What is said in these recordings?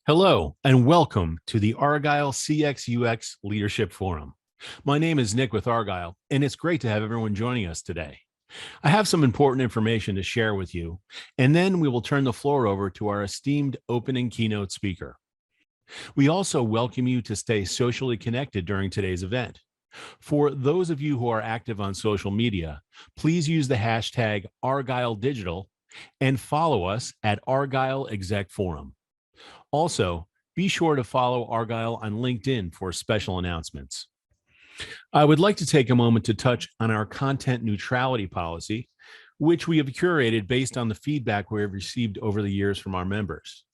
Hello, and welcome to the Argyle CX/UX Leadership Forum. My name is Nick with Argyle, and it's great to have everyone joining us today. I have some important information to share with you, and then we will turn the floor over to our esteemed opening keynote speaker. We also welcome you to stay socially connected during today's event. For those of you who are active on social media, please use the hashtag ArgyleDigital and follow us at Argyle Exec Forum. Also, be sure to follow Argyle on LinkedIn for special announcements. I would like to take a moment to touch on our content neutrality policy, which we have curated based on the feedback we have received over the years from our members.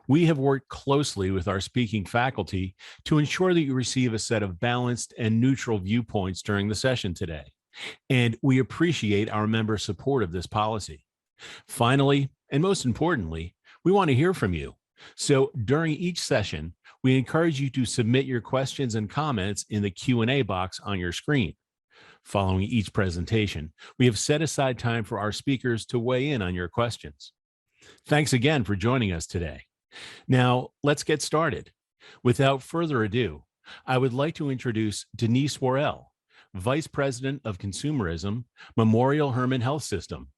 We have worked closely with our speaking faculty to ensure that you receive a set of balanced and neutral viewpoints during the session today, and we appreciate our members' support of this policy. Finally, and most importantly, we want to hear from you. So during each session, we encourage you to submit your questions and comments in the Q&A box on your screen. Following each presentation, we have set aside time for our speakers to weigh in on your questions. Thanks again for joining us today. Now, let's get started. Without further ado, I would like to introduce Denise Worrell, Vice President of Consumerism, Memorial Hermann Health System.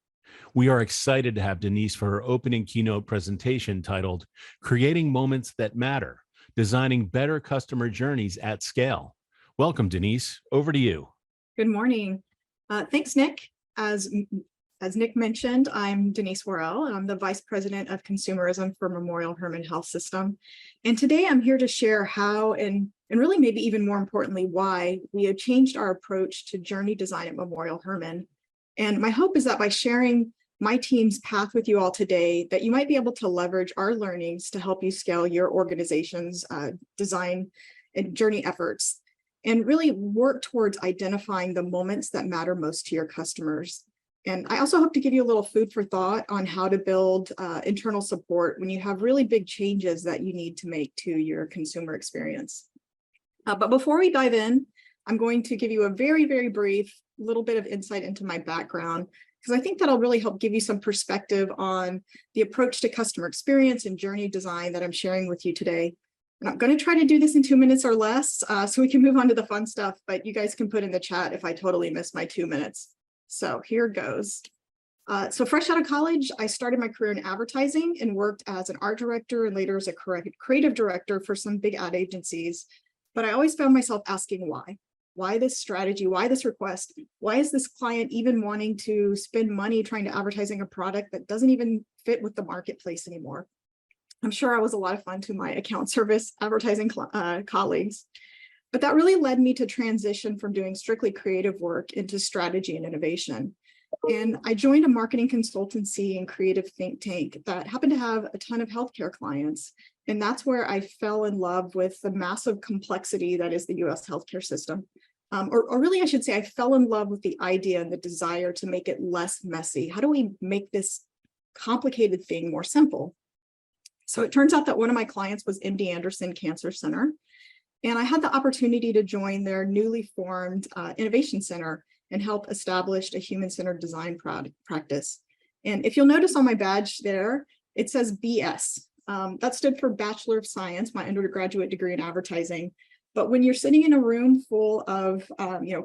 We are excited to have Denise for her opening keynote presentation titled Creating Moments That Matter, Designing Better Customer Journeys at Scale. Welcome, Denise. Over to you. Good morning. Thanks, Nick. As Nick mentioned, I'm Denise Worrell, and I'm the Vice President of Consumerism for Memorial Hermann Health System. And today I'm here to share how, and really maybe even more importantly, why we have changed our approach to journey design at Memorial Hermann. And my hope is that by sharing my team's path with you all today, that you might be able to leverage our learnings to help you scale your organization's design and journey efforts, and really work towards identifying the moments that matter most to your customers. And I also hope to give you a little food for thought on how to build internal support when you have really big changes that you need to make to your consumer experience. But before we dive in, I'm going to give you a very, very brief little bit of insight into my background, because I think that'll really help give you some perspective on the approach to customer experience and journey design that I'm sharing with you today. And I'm going to try to do this in 2 minutes or less, so we can move on to the fun stuff, but you guys can put in the chat if I totally miss my 2 minutes. So here goes. So fresh out of college, I started my career in advertising and worked as an art director and later as a creative director for some big ad agencies. But I always found myself asking why. Why this strategy? Why this request? Why is this client even wanting to spend money trying to advertising a product that doesn't even fit with the marketplace anymore? I'm sure I was a lot of fun to my account service advertising colleagues, but that really led me to transition from doing strictly creative work into strategy and innovation. And I joined a marketing consultancy and creative think tank that happened to have a ton of healthcare clients. And that's where I fell in love with the massive complexity that is the US healthcare system. Or really, I should say, I fell in love with the idea and the desire to make it less messy. How do we make this complicated thing more simple? So it turns out that one of my clients was MD Anderson Cancer Center. And I had the opportunity to join their newly formed innovation center and help establish a human-centered design practice. And if you'll notice on my badge there, it says BS. That stood for Bachelor of Science, my undergraduate degree in advertising. But when you're sitting in a room full of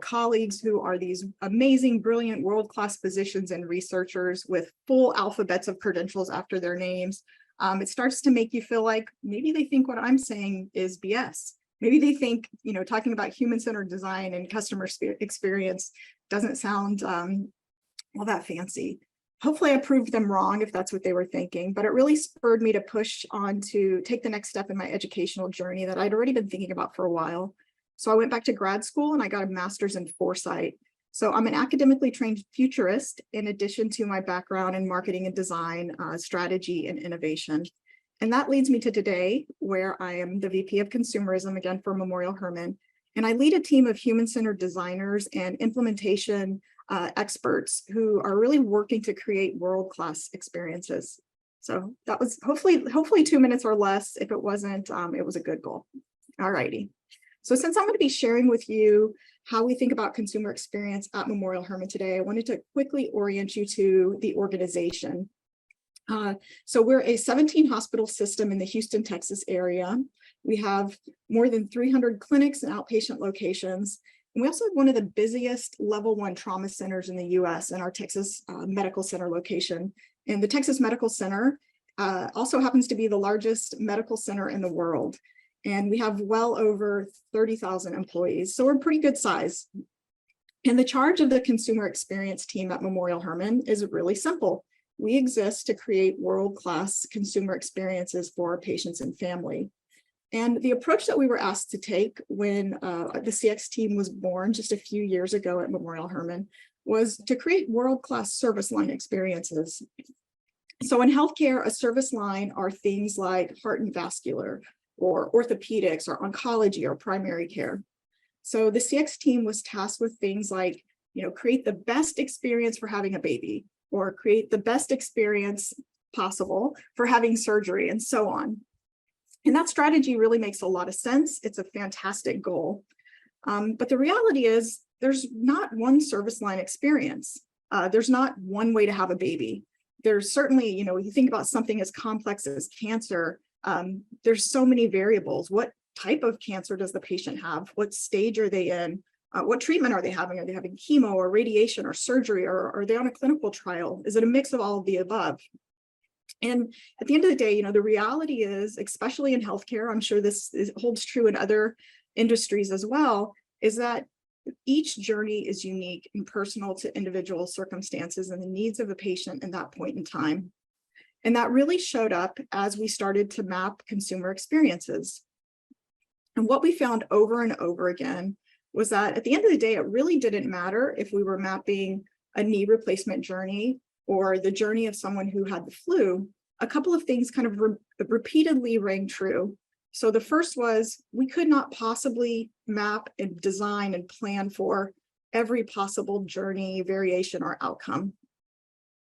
colleagues who are these amazing, brilliant, world-class physicians and researchers with full alphabets of credentials after their names, it starts to make you feel like maybe they think what I'm saying is BS. Maybe they think, talking about human-centered design and customer experience doesn't sound all that fancy. Hopefully I proved them wrong if that's what they were thinking, but it really spurred me to push on to take the next step in my educational journey that I'd already been thinking about for a while. So I went back to grad school and I got a master's in foresight. So I'm an academically trained futurist in addition to my background in marketing and design, strategy and innovation. And that leads me to today, where I am the VP of Consumerism, again for Memorial Hermann, and I lead a team of human-centered designers and implementation experts who are really working to create world-class experiences. So that was hopefully 2 minutes or less. If it wasn't, it was a good goal. All righty. So since I'm going to be sharing with you how we think about consumer experience at Memorial Hermann today, I wanted to quickly orient you to the organization. So we're a 17 hospital system in the Houston, Texas area. We have more than 300 clinics and outpatient locations. And we also have one of the busiest level 1 trauma centers in the US in our Texas Medical Center location. And the Texas Medical Center also happens to be the largest medical center in the world. And we have well over 30,000 employees. So we're a pretty good size. And the charge of the consumer experience team at Memorial Hermann is really simple. We exist to create world-class consumer experiences for our patients and family. And the approach that we were asked to take when the CX team was born just a few years ago at Memorial Hermann was to create world-class service line experiences. So in healthcare, a service line are things like heart and vascular, or orthopedics, or oncology, or primary care. So the CX team was tasked with things like, create the best experience for having a baby, or create the best experience possible for having surgery, and so on. And that strategy really makes a lot of sense. It's a fantastic goal. But the reality is there's not one service line experience. There's not one way to have a baby. There's certainly, you think about something as complex as cancer, there's so many variables. What type of cancer does the patient have? What stage are they in? What treatment are they having? Are they having chemo or radiation or surgery, or are they on a clinical trial? Is it a mix of all of the above? And at the end of the day, the reality is, especially in healthcare, I'm sure this holds true in other industries as well, is that each journey is unique and personal to individual circumstances and the needs of the patient in that point in time. And that really showed up as we started to map consumer experiences. And what we found over and over again was that at the end of the day, it really didn't matter if we were mapping a knee replacement journey or the journey of someone who had the flu. A couple of things kind of repeatedly rang true. So the first was, we could not possibly map and design and plan for every possible journey, variation, or outcome.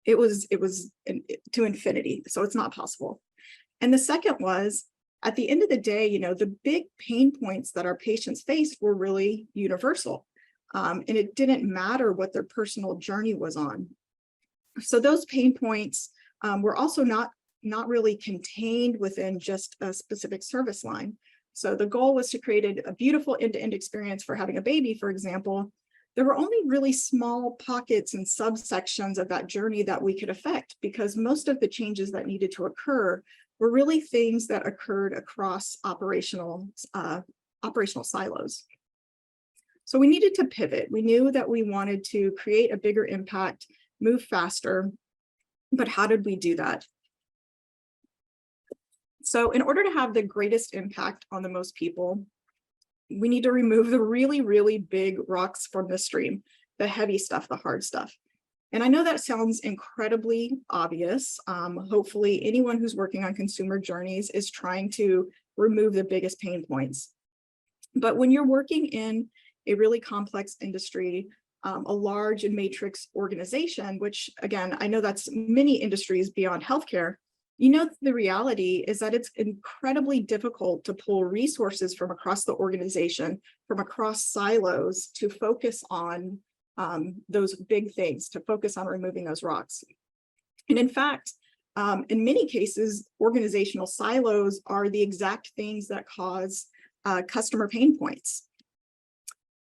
It was to infinity, so it's not possible. And the second was, at the end of the day, the big pain points that our patients faced were really universal. And it didn't matter what their personal journey was on. So those pain points were also not really contained within just a specific service line. So the goal was to create a beautiful end-to-end experience for having a baby, for example. There were only really small pockets and subsections of that journey that we could affect, because most of the changes that needed to occur were really things that occurred across operational silos. So we needed to pivot. We knew that we wanted to create a bigger impact, move faster, but how did we do that? So in order to have the greatest impact on the most people, we need to remove the really, really big rocks from the stream, the heavy stuff, the hard stuff. And I know that sounds incredibly obvious. Hopefully anyone who's working on consumer journeys is trying to remove the biggest pain points. But when you're working in a really complex industry, a large and matrix organization, which again, I know that's many industries beyond healthcare, the reality is that it's incredibly difficult to pull resources from across the organization, from across silos, to focus on those big things, to focus on removing those rocks. And in fact, in many cases, organizational silos are the exact things that cause customer pain points.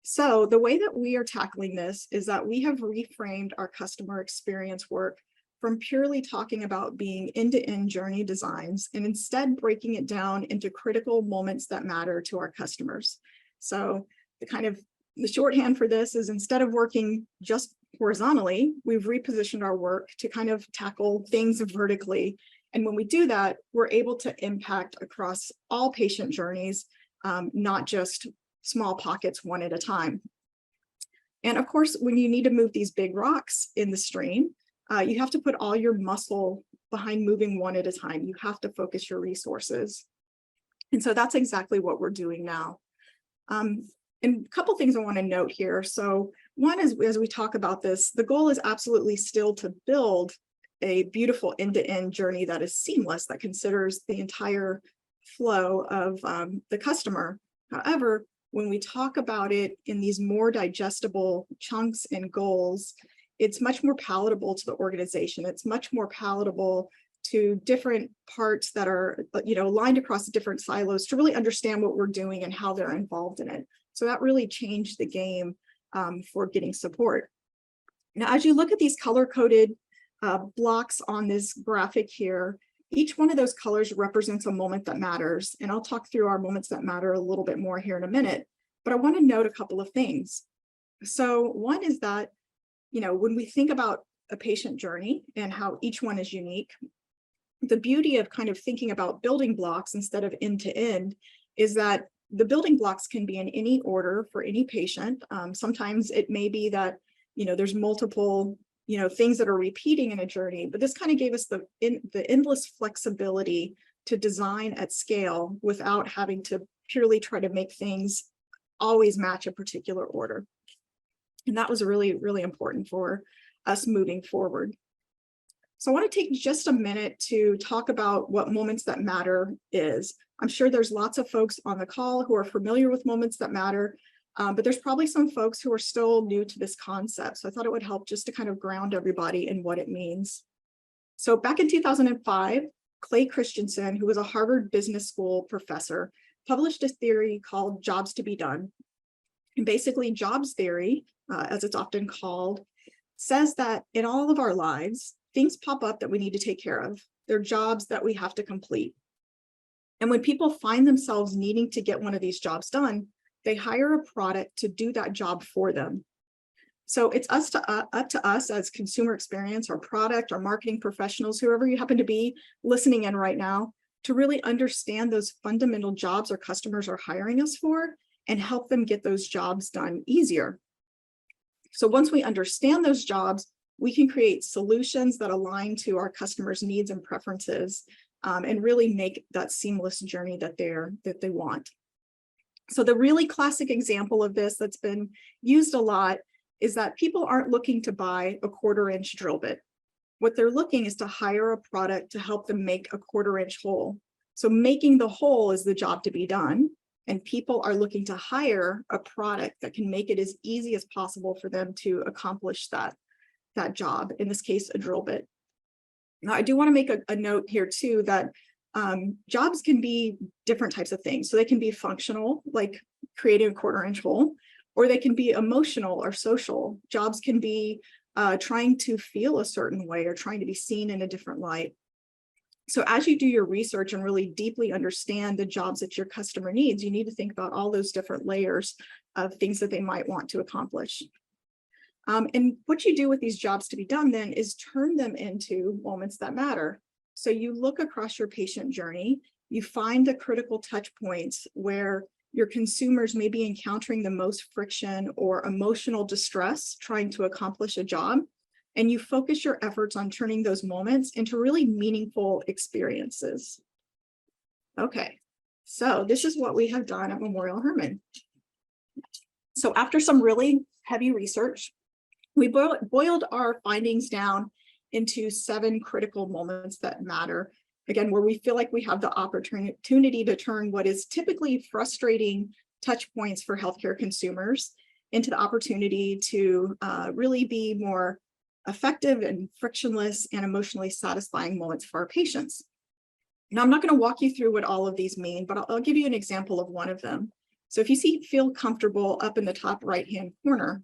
So the way that we are tackling this is that we have reframed our customer experience work from purely talking about being end-to-end journey designs, and instead breaking it down into critical moments that matter to our customers. So the shorthand for this is, instead of working just horizontally, we've repositioned our work to kind of tackle things vertically. And when we do that, we're able to impact across all patient journeys, not just small pockets one at a time. And of course, when you need to move these big rocks in the stream, you have to put all your muscle behind moving one at a time. You have to focus your resources. And so that's exactly what we're doing now. And a couple things I want to note here. So one is, as we talk about this, the goal is absolutely still to build a beautiful end-to-end journey that is seamless, that considers the entire flow of the customer. However, when we talk about it in these more digestible chunks and goals, it's much more palatable to the organization. It's much more palatable to different parts that are, aligned across different silos to really understand what we're doing and how they're involved in it. So that really changed the game for getting support. Now, as you look at these color-coded blocks on this graphic here, each one of those colors represents a moment that matters. And I'll talk through our moments that matter a little bit more here in a minute, but I want to note a couple of things. So one is that, when we think about a patient journey and how each one is unique, the beauty of kind of thinking about building blocks instead of end to end is that the building blocks can be in any order for any patient. Sometimes it may be that, there's multiple things that are repeating in a journey, but this kind of gave us the endless flexibility to design at scale without having to purely try to make things always match a particular order. And that was really, really important for us moving forward. So I want to take just a minute to talk about what moments that matter is. I'm sure there's lots of folks on the call who are familiar with moments that matter, but there's probably some folks who are still new to this concept. So I thought it would help just to kind of ground everybody in what it means. So back in 2005, Clay Christensen, who was a Harvard Business School professor, published a theory called jobs to be done. And basically jobs theory, as it's often called, says that in all of our lives, things pop up that we need to take care of. They're jobs that we have to complete. And when people find themselves needing to get one of these jobs done, they hire a product to do that job for them. So it's up to us as consumer experience or product or marketing professionals, whoever you happen to be listening in right now, to really understand those fundamental jobs our customers are hiring us for and help them get those jobs done easier. So once we understand those jobs, we can create solutions that align to our customers' needs and preferences, and really make that seamless journey that they want. So the really classic example of this that's been used a lot is that people aren't looking to buy a 1/4-inch drill bit. What they're looking is to hire a product to help them make a 1/4-inch hole. So making the hole is the job to be done. And people are looking to hire a product that can make it as easy as possible for them to accomplish that job, in this case, a drill bit. Now, I do want to make a note here too that jobs can be different types of things. So they can be functional, like creating a 1/4-inch hole, or they can be emotional or social. Jobs can be trying to feel a certain way or trying to be seen in a different light. So as you do your research and really deeply understand the jobs that your customer needs, you need to think about all those different layers of things that they might want to accomplish. And what you do with these jobs to be done then is turn them into moments that matter. So you look across your patient journey, you find the critical touch points where your consumers may be encountering the most friction or emotional distress trying to accomplish a job, and you focus your efforts on turning those moments into really meaningful experiences. Okay, so this is what we have done at Memorial Hermann. So after some really heavy research, we boiled our findings down into 7 critical moments that matter. Again, where we feel like we have the opportunity to turn what is typically frustrating touch points for healthcare consumers into the opportunity to really be more effective and frictionless and emotionally satisfying moments for our patients. Now, I'm not going to walk you through what all of these mean, but I'll give you an example of one of them. So if you feel comfortable up in the top right-hand corner,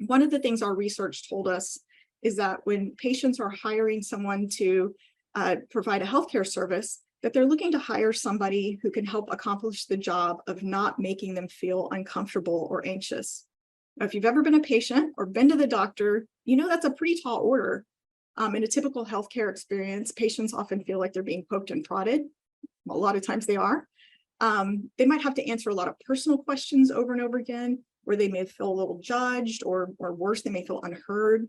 one of the things our research told us is that when patients are hiring someone to provide a healthcare service, that they're looking to hire somebody who can help accomplish the job of not making them feel uncomfortable or anxious. Now, if you've ever been a patient or been to the doctor, you know that's a pretty tall order. In a typical healthcare experience, patients often feel like they're being poked and prodded. A lot of times they are. They might have to answer a lot of personal questions over and over again, where they may feel a little judged, or worse, they may feel unheard.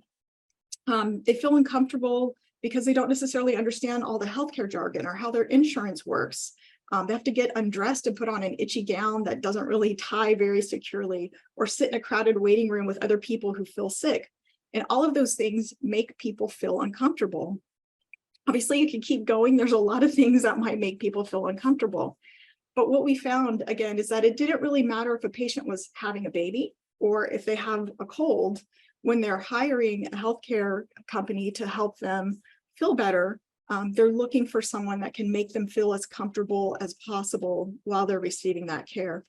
They feel uncomfortable because they don't necessarily understand all the healthcare jargon or how their insurance works. They have to get undressed and put on an itchy gown that doesn't really tie very securely, or sit in a crowded waiting room with other people who feel sick. And all of those things make people feel uncomfortable. Obviously, you can keep going. There's a lot of things that might make people feel uncomfortable. But what we found, again, is that it didn't really matter if a patient was having a baby or if they have a cold. When they're hiring a healthcare company to help them feel better, They're looking for someone that can make them feel as comfortable as possible while they're receiving that care.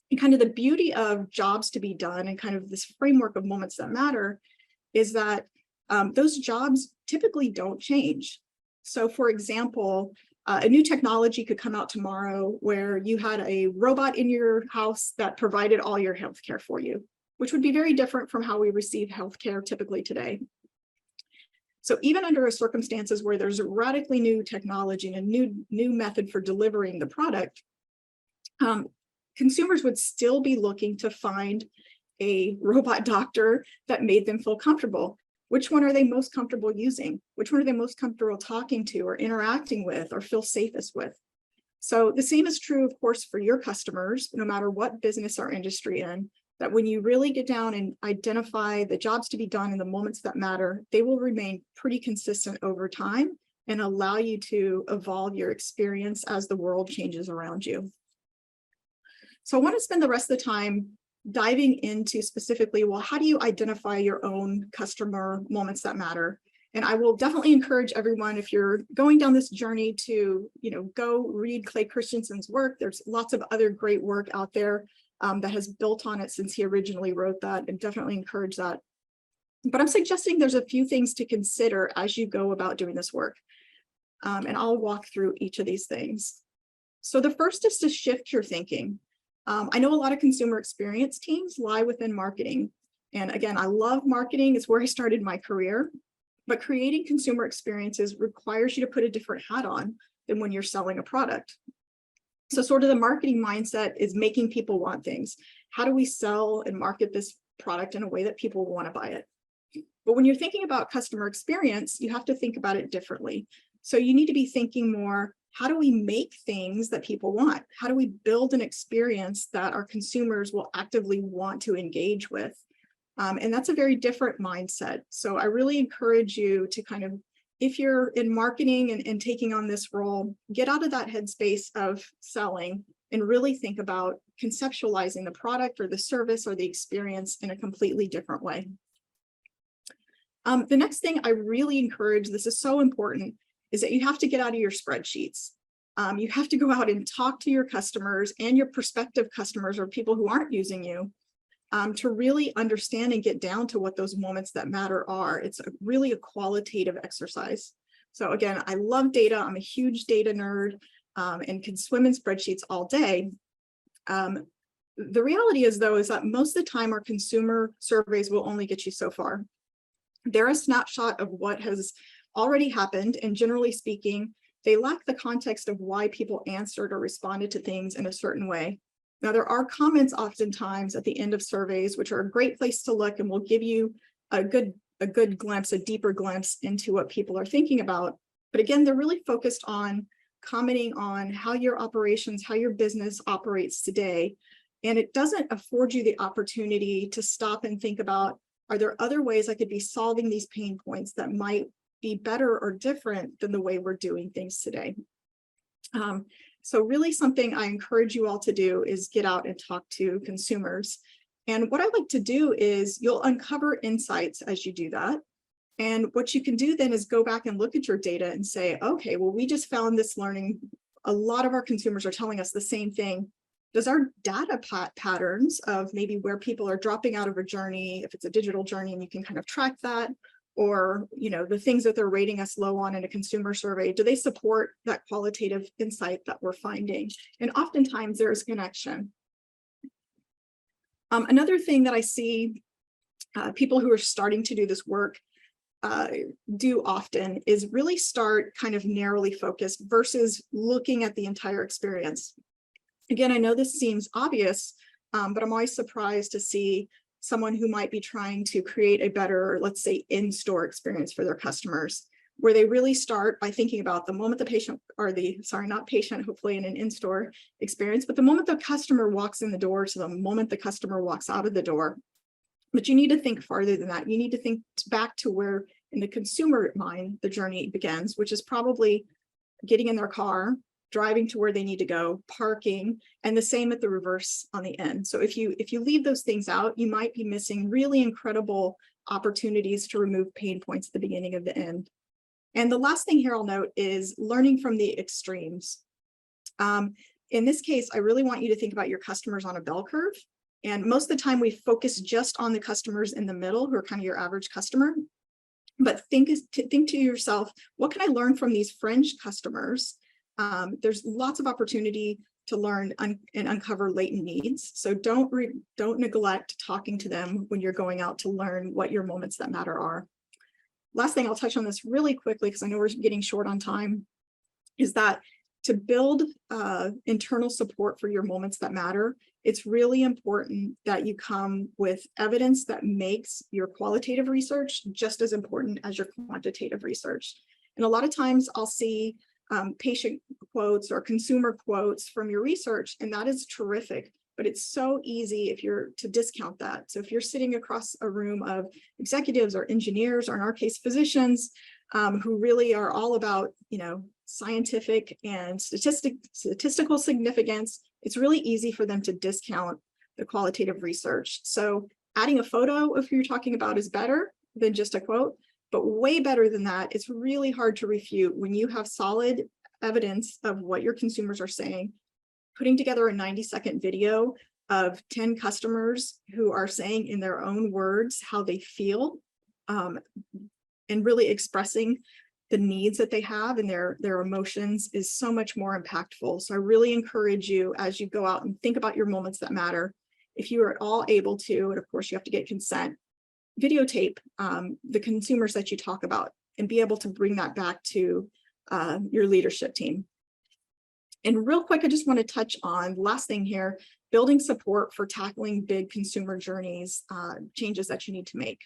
And kind of the beauty of jobs to be done and kind of this framework of moments that matter is that those jobs typically don't change. So for example, a new technology could come out tomorrow where you had a robot in your house that provided all your healthcare for you, which would be very different from how we receive healthcare typically today. So even under circumstances where there's a radically new technology and a new method for delivering the product, consumers would still be looking to find a robot doctor that made them feel comfortable. Which one are they most comfortable using? Which one are they most comfortable talking to or interacting with or feel safest with? So the same is true, of course, for your customers, no matter what business or industry in, that when you really get down and identify the jobs to be done and the moments that matter, they will remain pretty consistent over time and allow you to evolve your experience as the world changes around you. So I want to spend the rest of the time diving into specifically, well, how do you identify your own customer moments that matter? And I will definitely encourage everyone, if you're going down this journey, to go read Clay Christensen's work. There's lots of other great work out there that has built on it since he originally wrote that, and definitely encourage that. But I'm suggesting there's a few things to consider as you go about doing this work. And I'll walk through each of these things. So the first is to shift your thinking. I know a lot of consumer experience teams lie within marketing. And again, I love marketing. It's where I started my career. But creating consumer experiences requires you to put a different hat on than when you're selling a product. So sort of the marketing mindset is making people want things. How do we sell and market this product in a way that people want to buy it? But when you're thinking about customer experience, you have to think about it differently. So you need to be thinking more, how do we make things that people want? How do we build an experience that our consumers will actively want to engage with? And that's a very different mindset. So I really encourage you to kind of, if you're in marketing and taking on this role, get out of that headspace of selling and really think about conceptualizing the product or the service or the experience in a completely different way. The next thing I really encourage, this is so important, is that you have to get out of your spreadsheets. You have to go out and talk to your customers and your prospective customers or people who aren't using you to really understand and get down to what those moments that matter are. It's really a qualitative exercise. So again, I love data. I'm a huge data nerd and can swim in spreadsheets all day. The reality is, though, is that most of the time our consumer surveys will only get you so far. They're a snapshot of what has already happened, and generally speaking, they lack the context of why people answered or responded to things in a certain way. Now, there are comments oftentimes at the end of surveys, which are a great place to look and will give you a good glimpse, a deeper glimpse into what people are thinking about. But again, they're really focused on commenting on how your operations, how your business operates today. And it doesn't afford you the opportunity to stop and think about, are there other ways I could be solving these pain points that might be better or different than the way we're doing things today? So really something I encourage you all to do is get out and talk to consumers. And what I like to do is you'll uncover insights as you do that. And what you can do then is go back and look at your data and say, okay, well, we just found this learning. A lot of our consumers are telling us the same thing. Does our data patterns of maybe where people are dropping out of a journey, if it's a digital journey and you can kind of track that, or the things that they're rating us low on in a consumer survey, do they support that qualitative insight that we're finding? And oftentimes there's connection. Another thing that I see people who are starting to do this work do often is really start kind of narrowly focused versus looking at the entire experience. Again, I know this seems obvious, but I'm always surprised to see someone who might be trying to create a better, let's say, in-store experience for their customers, where they really start by thinking about the moment the patient, or the, sorry, not patient, hopefully in an in-store experience, but the moment the customer walks in the door to the moment the customer walks out of the door. But you need to think farther than that. You need to think back to where in the consumer mind the journey begins, which is probably getting in their car, driving to where they need to go, parking, and the same at the reverse on the end. So if you leave those things out, you might be missing really incredible opportunities to remove pain points at the beginning of the end. And the last thing here I'll note is learning from the extremes. In this case, I really want you to think about your customers on a bell curve. And most of the time we focus just on the customers in the middle, who are kind of your average customer. But think to yourself, what can I learn from these fringe customers? There's lots of opportunity to learn and uncover latent needs. So don't neglect talking to them when you're going out to learn what your moments that matter are. Last thing, I'll touch on this really quickly because I know we're getting short on time, is that to build internal support for your moments that matter, it's really important that you come with evidence that makes your qualitative research just as important as your quantitative research. And a lot of times I'll see patient quotes or consumer quotes from your research, and that is terrific, but it's so easy if you're to discount that. So if you're sitting across a room of executives or engineers, or in our case, physicians, who really are all about, scientific and statistical significance, it's really easy for them to discount the qualitative research. So adding a photo of who you're talking about is better than just a quote, but way better than that, it's really hard to refute when you have solid evidence of what your consumers are saying. Putting together a 90-second video of 10 customers who are saying in their own words how they feel, and really expressing the needs that they have and their emotions is so much more impactful. So I really encourage you, as you go out and think about your moments that matter, if you are at all able to, and of course you have to get consent, videotape the consumers that you talk about and be able to bring that back to your leadership team. And real quick, I just want to touch on the last thing here, building support for tackling big consumer journeys, changes that you need to make.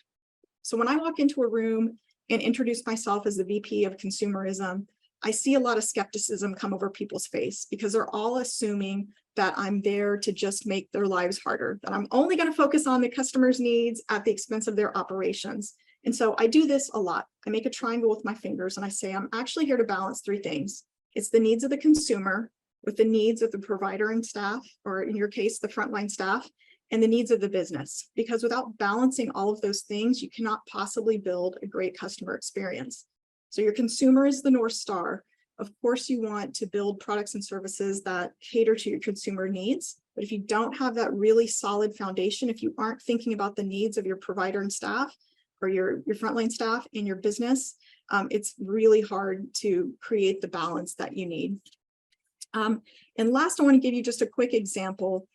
So when I walk into a room and introduce myself as the VP of consumerism, I see a lot of skepticism come over people's face because they're all assuming that I'm there to just make their lives harder, that I'm only going to focus on the customer's needs at the expense of their operations. And so I do this a lot. I make a triangle with my fingers and I say, I'm actually here to balance three things. It's the needs of the consumer with the needs of the provider and staff, or in your case, the frontline staff, and the needs of the business. Because without balancing all of those things, you cannot possibly build a great customer experience. So your consumer is the North Star. Of course, you want to build products and services that cater to your consumer needs. But if you don't have that really solid foundation, if you aren't thinking about the needs of your provider and staff, or your frontline staff in your business, it's really hard to create the balance that you need. And last, I want to give you just a quick example.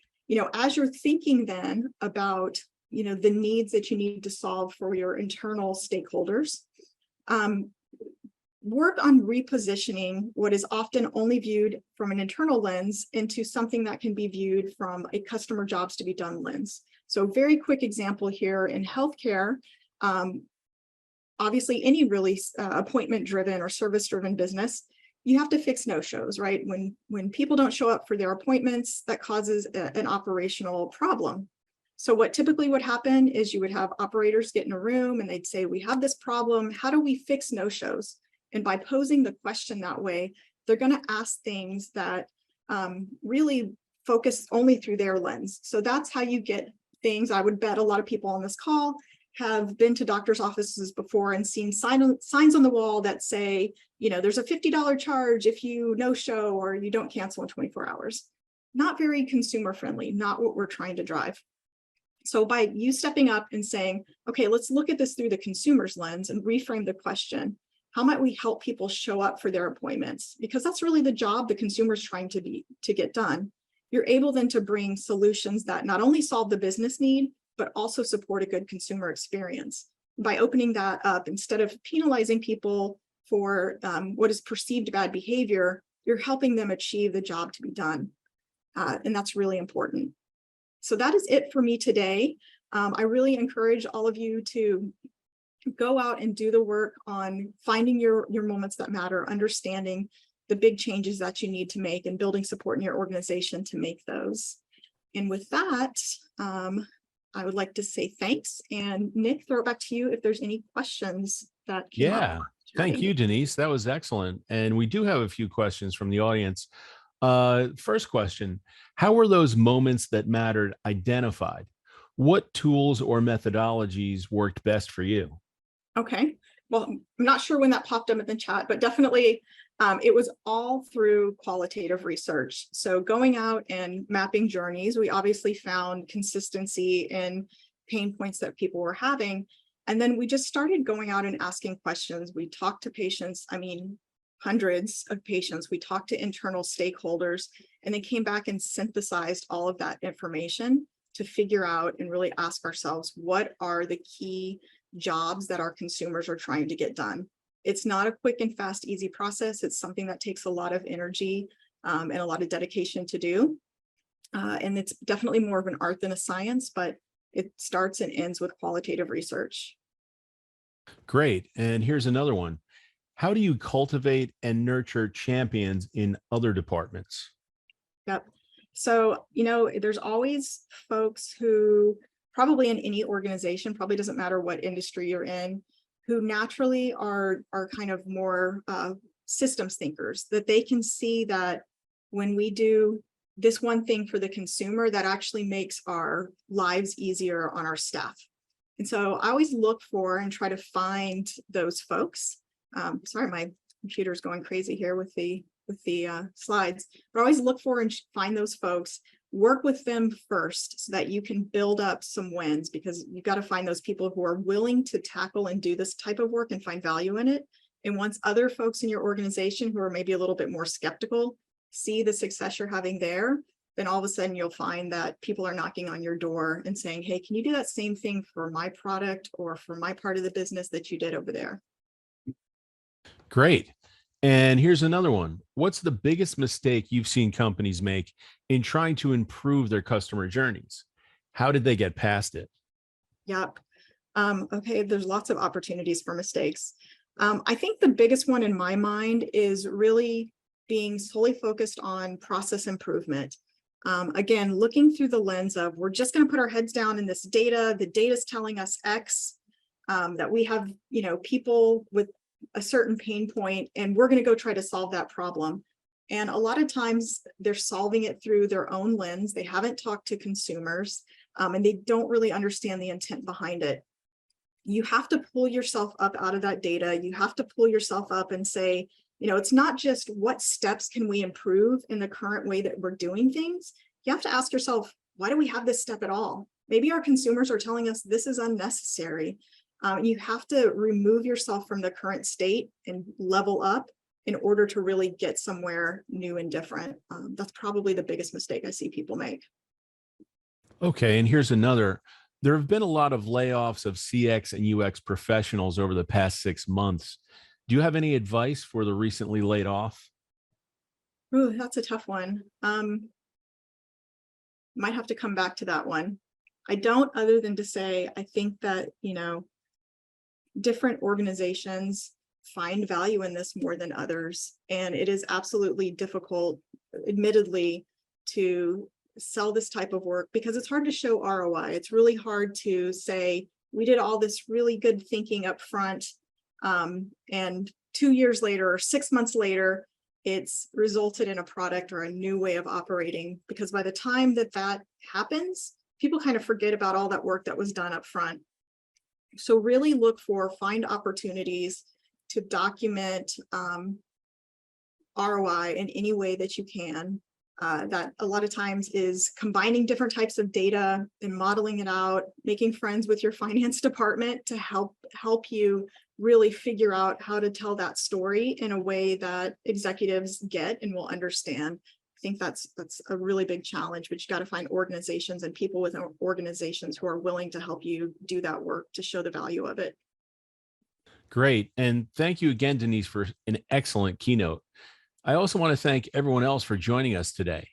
As you're thinking then about, the needs that you need to solve for your internal stakeholders, work on repositioning what is often only viewed from an internal lens into something that can be viewed from a customer jobs to be done lens. So very quick example here in healthcare. Obviously, any really appointment-driven or service-driven business, you have to fix no-shows, right? When people don't show up for their appointments, that causes an operational problem. So what typically would happen is you would have operators get in a room and they'd say, we have this problem, how do we fix no-shows? And by posing the question that way, they're going to ask things that really focus only through their lens. So that's how you get things. I would bet a lot of people on this call have been to doctor's offices before and seen signs on the wall that say, there's a $50 charge if you no-show or you don't cancel in 24 hours. Not very consumer friendly, not what we're trying to drive. So by you stepping up and saying, okay, let's look at this through the consumer's lens and reframe the question. How might we help people show up for their appointments? Because that's really the job the consumer's trying to get done. You're able then to bring solutions that not only solve the business need, but also support a good consumer experience. By opening that up, instead of penalizing people for what is perceived bad behavior, you're helping them achieve the job to be done. And that's really important. So that is it for me today. I really encourage all of you to go out and do the work on finding your moments that matter, understanding the big changes that you need to make, and building support in your organization to make those. And with that, I would like to say thanks. And Nick, throw it back to you if there's any questions that came up. Yeah, thank you, Denise. That was excellent. And we do have a few questions from the audience. First question, how were those moments that mattered identified? What tools or methodologies worked best for you? Okay, well, I'm not sure when that popped up in the chat, but definitely it was all through qualitative research. So going out and mapping journeys, we obviously found consistency in pain points that people were having. And then we just started going out and asking questions. We talked to patients, I mean, hundreds of patients. We talked to internal stakeholders, and they came back and synthesized all of that information to figure out and really ask ourselves, what are the key jobs that our consumers are trying to get done? It's not a quick and fast, easy process. It's something that takes a lot of energy and a lot of dedication to do. And it's definitely more of an art than a science, but it starts and ends with qualitative research. Great. And here's another one. How do you cultivate and nurture champions in other departments? Yep. So, there's always folks who probably in any organization, probably doesn't matter what industry you're in, who naturally are kind of more systems thinkers, that they can see that when we do this one thing for the consumer, that actually makes our lives easier on our staff. And so I always look for and try to find those folks. Sorry, my computer's going crazy here with the slides, but I always look for and find those folks, work with them first so that you can build up some wins, because you've got to find those people who are willing to tackle and do this type of work and find value in it. And once other folks in your organization who are maybe a little bit more skeptical see the success you're having there, then all of a sudden you'll find that people are knocking on your door and saying, hey, can you do that same thing for my product or for my part of the business that you did over there? Great. And here's another one. What's the biggest mistake you've seen companies make in trying to improve their customer journeys? How did they get past it? Yep. Okay, there's lots of opportunities for mistakes. I think the biggest one in my mind is really being solely focused on process improvement. Again, looking through the lens of, we're just going to put our heads down in this data. The data is telling us X, that we have, people with a certain pain point, and we're going to go try to solve that problem. And a lot of times they're solving it through their own lens. They haven't talked to consumers, and they don't really understand the intent behind it. You have to pull yourself up out of that data. You have to pull yourself up and say, it's not just what steps can we improve in the current way that we're doing things. You have to ask yourself, why do we have this step at all? Maybe our consumers are telling us this is unnecessary. You have to remove yourself from the current state and level up in order to really get somewhere new and different. That's probably the biggest mistake I see people make. Okay, and here's another. There have been a lot of layoffs of CX and UX professionals over the past 6 months. Do you have any advice for the recently laid off? Ooh, that's a tough one. Might have to come back to that one. I don't, other than to say, I think that, different organizations find value in this more than others. And it is absolutely difficult, admittedly, to sell this type of work because it's hard to show ROI. It's really hard to say, we did all this really good thinking up front, and 2 years later or 6 months later, it's resulted in a product or a new way of operating. Because by the time that happens, people kind of forget about all that work that was done up front. So really find opportunities to document ROI in any way that you can. That a lot of times is combining different types of data and modeling it out, making friends with your finance department to help you really figure out how to tell that story in a way that executives get and will understand. I think that's a really big challenge, but you got to find organizations and people within organizations who are willing to help you do that work to show the value of it. Great. And thank you again, Denise, for an excellent keynote. I also want to thank everyone else for joining us today.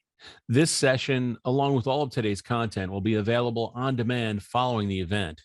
This session, along with all of today's content, will be available on demand following the event.